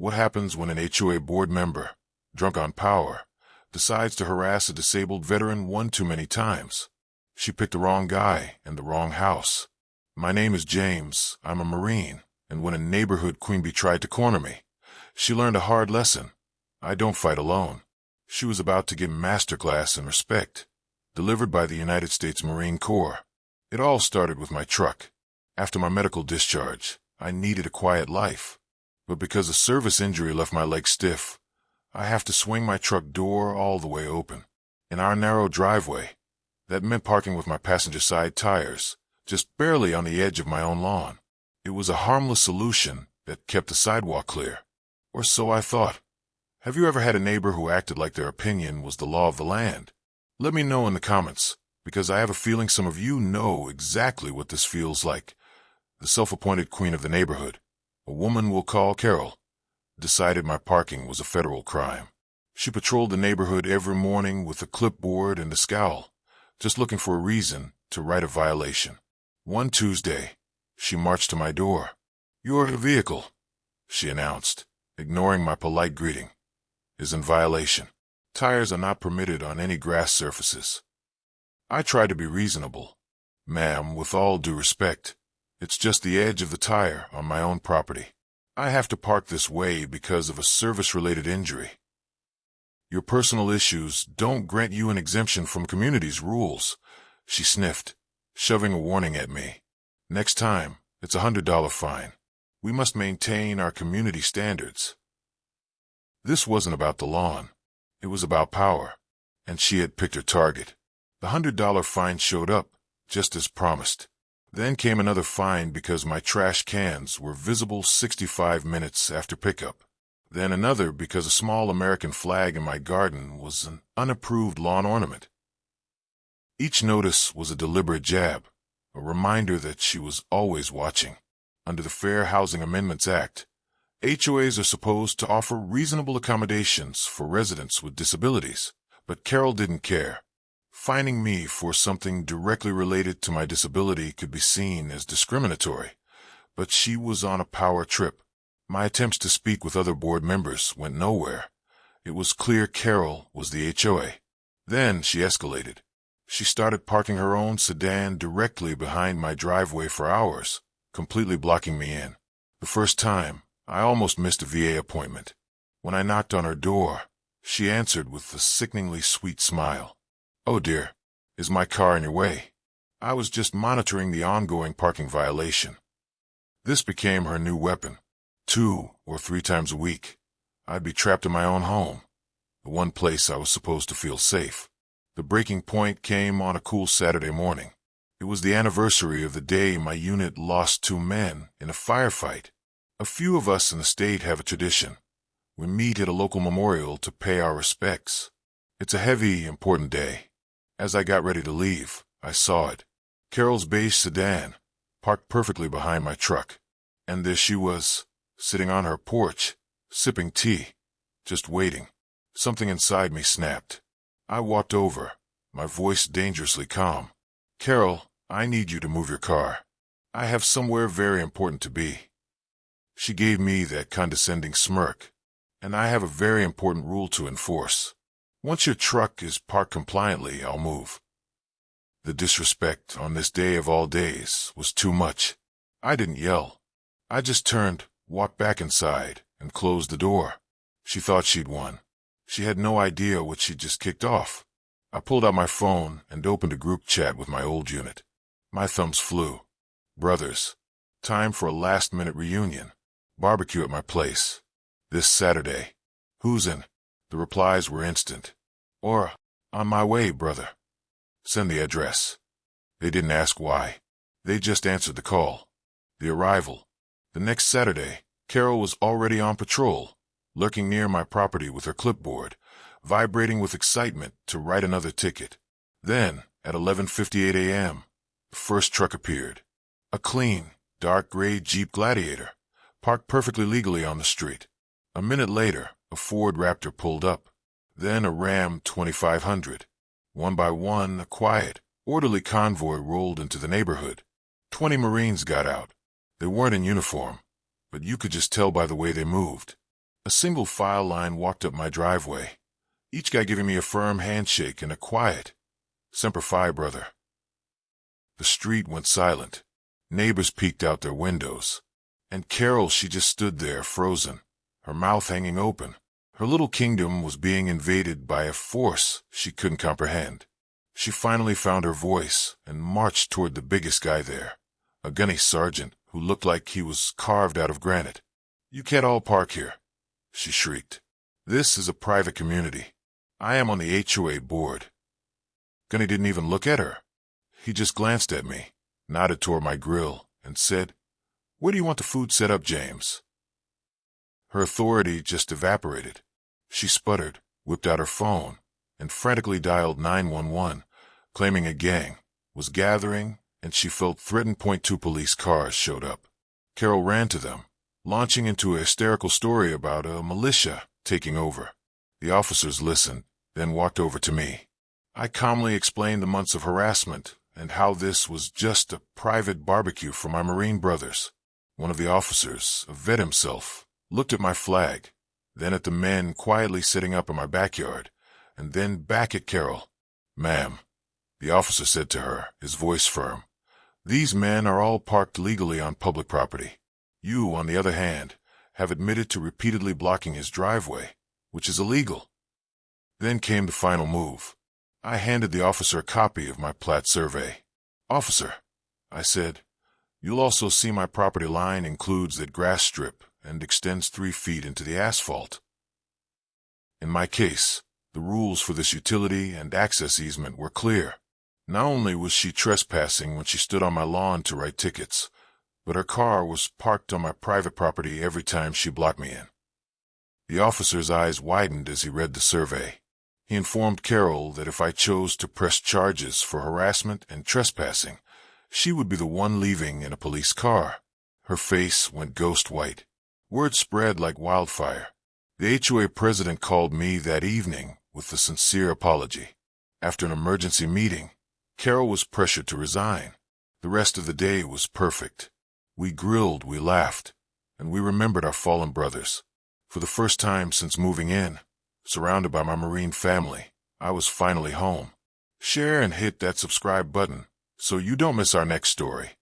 What happens when an HOA board member, drunk on power, decides to harass a disabled veteran one too many times? She picked the wrong guy and the wrong house. My name is James, I'm a Marine, and when a neighborhood queen bee tried to corner me, she learned a hard lesson. I don't fight alone. She was about to get masterclass in respect, delivered by the United States Marine Corps. It all started with my truck. After my medical discharge, I needed a quiet life. But because a service injury left my legs stiff, I have to swing my truck door all the way open. In our narrow driveway, that meant parking with my passenger side tires, just barely on the edge of my own lawn. It was a harmless solution that kept the sidewalk clear. Or so I thought. Have you ever had a neighbor who acted like their opinion was the law of the land? Let me know in the comments, because I have a feeling some of you know exactly what this feels like. The self-appointed queen of the neighborhood, a woman we'll call Carol, decided my parking was a federal crime. She patrolled the neighborhood every morning with a clipboard and a scowl, just looking for a reason to write a violation. One Tuesday, she marched to my door. "Your vehicle," she announced, ignoring my polite greeting, "is in violation. Tires are not permitted on any grass surfaces." I tried to be reasonable. "Ma'am, with all due respect, it's just the edge of the tire on my own property. I have to park this way because of a service-related injury." "Your personal issues don't grant you an exemption from community's rules," she sniffed, shoving a warning at me. "Next time, it's a $100 fine. We must maintain our community standards." This wasn't about the lawn. It was about power, and she had picked her target. The $100 fine showed up, just as promised. Then came another fine because my trash cans were visible 65 minutes after pickup. Then another because a small American flag in my garden was an unapproved lawn ornament. Each notice was a deliberate jab, a reminder that she was always watching. Under the Fair Housing Amendments Act, HOAs are supposed to offer reasonable accommodations for residents with disabilities, but Carol didn't care. Fining me for something directly related to my disability could be seen as discriminatory, but she was on a power trip. My attempts to speak with other board members went nowhere. It was clear Carol was the HOA. Then she escalated. She started parking her own sedan directly behind my driveway for hours, completely blocking me in. The first time, I almost missed a VA appointment. When I knocked on her door, she answered with a sickeningly sweet smile. "Oh dear, is my car in your way?" I was just monitoring the ongoing parking violation. This became her new weapon. 2 or 3 times a week, I'd be trapped in my own home, the one place I was supposed to feel safe. The breaking point came on a cool Saturday morning. It was the anniversary of the day my unit lost 2 men in a firefight. A few of us in the state have a tradition. We meet at a local memorial to pay our respects. It's a heavy, important day. As I got ready to leave, I saw it. Carol's beige sedan, parked perfectly behind my truck. And there she was, sitting on her porch, sipping tea, just waiting. Something inside me snapped. I walked over, my voice dangerously calm. "Carol, I need you to move your car. I have somewhere very important to be." She gave me that condescending smirk, and I have a very important rule to enforce. Once your truck is parked compliantly, I'll move. The disrespect on this day of all days was too much. I didn't yell. I just turned, walked back inside, and closed the door. She thought she'd won. She had no idea what she'd just kicked off. I pulled out my phone and opened a group chat with my old unit. My thumbs flew. "Brothers, time for a last-minute reunion. Barbecue at my place. This Saturday. Who's in?" The replies were instant. Or, "On my way, brother. Send the address." They didn't ask why. They just answered the call. The arrival. The next Saturday, Carol was already on patrol, lurking near my property with her clipboard, vibrating with excitement to write another ticket. Then, at 11:58 a.m., the first truck appeared. A clean, dark gray Jeep Gladiator, parked perfectly legally on the street. A minute later, a Ford Raptor pulled up. Then a Ram 2500. One by one, a quiet, orderly convoy rolled into the neighborhood. 20 Marines got out. They weren't in uniform, but you could just tell by the way they moved. A single file line walked up my driveway, each guy giving me a firm handshake and a quiet, "Semper Fi, brother." The street went silent. Neighbors peeked out their windows. And Carol, she just stood there, frozen, her mouth hanging open. Her little kingdom was being invaded by a force she couldn't comprehend. She finally found her voice and marched toward the biggest guy there, a gunny sergeant who looked like he was carved out of granite. "You can't all park here," she shrieked. "This is a private community. I am on the HOA board." Gunny didn't even look at her. He just glanced at me, nodded toward my grill, and said, "Where do you want the food set up, James?" Her authority just evaporated. She sputtered, whipped out her phone, and frantically dialed 911, claiming a gang was gathering, and she felt threatened. 2 police cars showed up. Carol ran to them, launching into a hysterical story about a militia taking over. The officers listened, then walked over to me. I calmly explained the months of harassment and how this was just a private barbecue for my Marine brothers. One of the officers, a vet himself, looked at my flag, then at the men quietly sitting up in my backyard, and then back at Carol. "Ma'am," the officer said to her, his voice firm, "these men are all parked legally on public property. You, on the other hand, have admitted to repeatedly blocking his driveway, which is illegal." Then came the final move. I handed the officer a copy of my plat survey. "Officer," I said, "you'll also see my property line includes that grass strip and extends 3 feet into the asphalt." In my case, the rules for this utility and access easement were clear. Not only was she trespassing when she stood on my lawn to write tickets, but her car was parked on my private property every time she blocked me in. The officer's eyes widened as he read the survey. He informed Carol that if I chose to press charges for harassment and trespassing, she would be the one leaving in a police car. Her face went ghost white. Word spread like wildfire. The HOA president called me that evening with a sincere apology. After an emergency meeting, Carol was pressured to resign. The rest of the day was perfect. We grilled, we laughed, and we remembered our fallen brothers. For the first time since moving in, surrounded by my Marine family, I was finally home. Share and hit that subscribe button so you don't miss our next story.